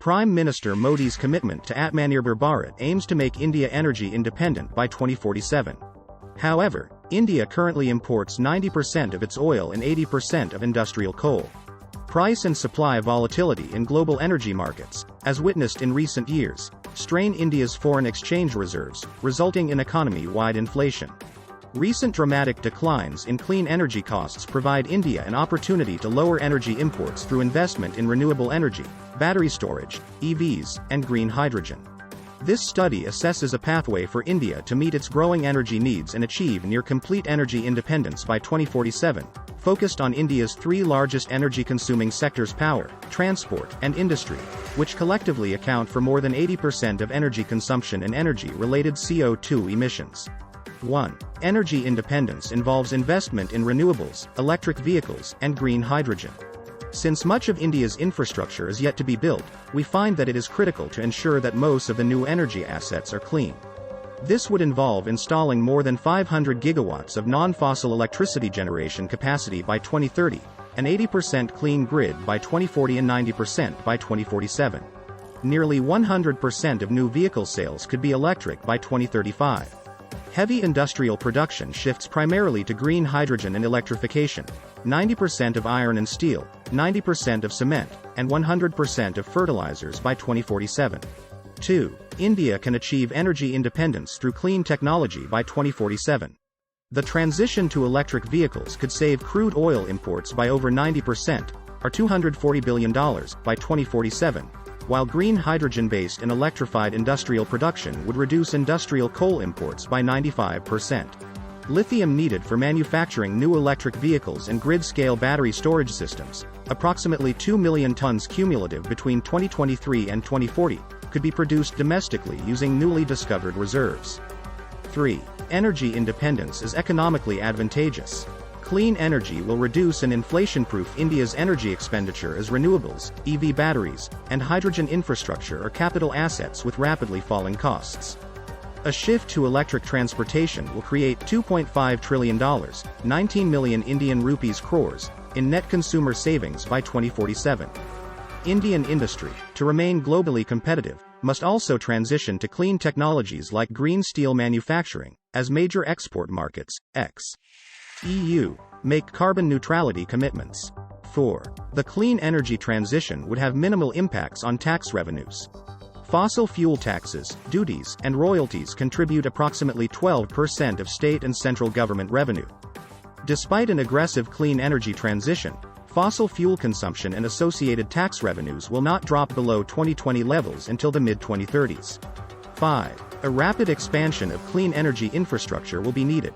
Prime Minister Modi's commitment to Atmanirbhar Bharat aims to make India energy independent by 2047. However, India currently imports 90% of its oil and 80% of industrial coal. Price and supply volatility in global energy markets, as witnessed in recent years, strain India's foreign exchange reserves, resulting in economy-wide inflation. Recent dramatic declines in clean energy costs provide India an opportunity to lower energy imports through investment in renewable energy, battery storage, EVs, and green hydrogen. This study assesses a pathway for India to meet its growing energy needs and achieve near-complete energy independence by 2047, focused on India's three largest energy-consuming sectors: power, transport, and industry, which collectively account for more than 80% of energy consumption and energy-related CO2 emissions. 1. Energy independence involves investment in renewables, electric vehicles, and green hydrogen. Since much of India's infrastructure is yet to be built, we find that it is critical to ensure that most of the new energy assets are clean. This would involve installing more than 500 gigawatts of non-fossil electricity generation capacity by 2030, an 80% clean grid by 2040 and 90% by 2047. Nearly 100% of new vehicle sales could be electric by 2035. Heavy industrial production shifts primarily to green hydrogen and electrification. 90% of iron and steel, 90% of cement, and 100% of fertilizers by 2047. 2. India can achieve energy independence through clean technology by 2047. The transition to electric vehicles could save crude oil imports by over 90%, or $240 billion, by 2047, while green hydrogen-based and electrified industrial production would reduce industrial coal imports by 95%. Lithium needed for manufacturing new electric vehicles and grid-scale battery storage systems, approximately 2 million tons cumulative between 2023 and 2040, could be produced domestically using newly discovered reserves. 3. Energy independence is economically advantageous. Clean energy will reduce and inflation-proof India's energy expenditure as renewables, EV batteries, and hydrogen infrastructure are capital assets with rapidly falling costs. A shift to electric transportation will create $2.5 trillion, 19 million Indian rupees crores, in net consumer savings by 2047. Indian industry, to remain globally competitive, must also transition to clean technologies like green steel manufacturing, as major export markets, EU, make carbon neutrality commitments. 4. The clean energy transition would have minimal impacts on tax revenues. Fossil fuel taxes, duties, and royalties contribute approximately 12% of state and central government revenue. Despite an aggressive clean energy transition, fossil fuel consumption and associated tax revenues will not drop below 2020 levels until the mid-2030s. 5. A rapid expansion of clean energy infrastructure will be needed.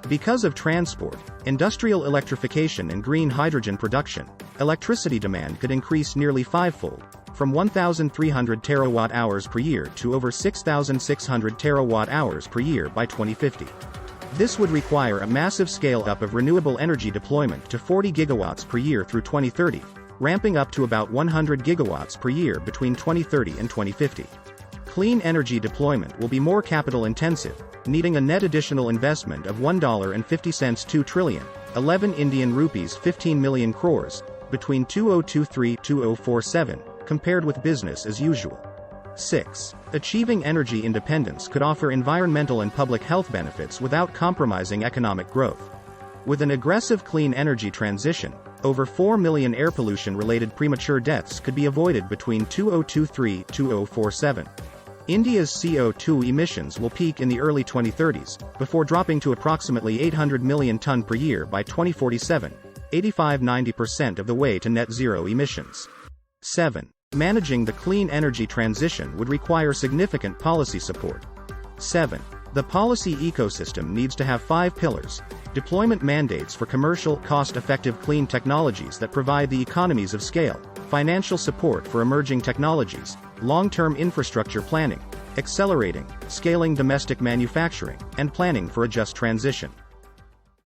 Because of transport, industrial electrification and green hydrogen production, electricity demand could increase nearly fivefold, from 1,300 terawatt-hours per year to over 6,600 terawatt-hours per year by 2050. This would require a massive scale-up of renewable energy deployment to 40 gigawatts per year through 2030, ramping up to about 100 gigawatts per year between 2030 and 2050. Clean energy deployment will be more capital-intensive, needing a net additional investment of $1.50 2 trillion, 11 Indian rupees 15 million crores, between 2023-2047, compared with business as usual. 6. Achieving energy independence could offer environmental and public health benefits without compromising economic growth. With an aggressive clean energy transition, over 4 million air pollution-related premature deaths could be avoided between 2023-2047. India's CO2 emissions will peak in the early 2030s, before dropping to approximately 800 million ton per year by 2047, 85–90% of the way to net zero emissions. 7. Managing the clean energy transition would require significant policy support. 7. The policy ecosystem needs to have 5 pillars: deployment mandates for commercial, cost-effective clean technologies that provide the economies of scale, financial support for emerging technologies, long-term infrastructure planning, accelerating, scaling domestic manufacturing, and planning for a just transition.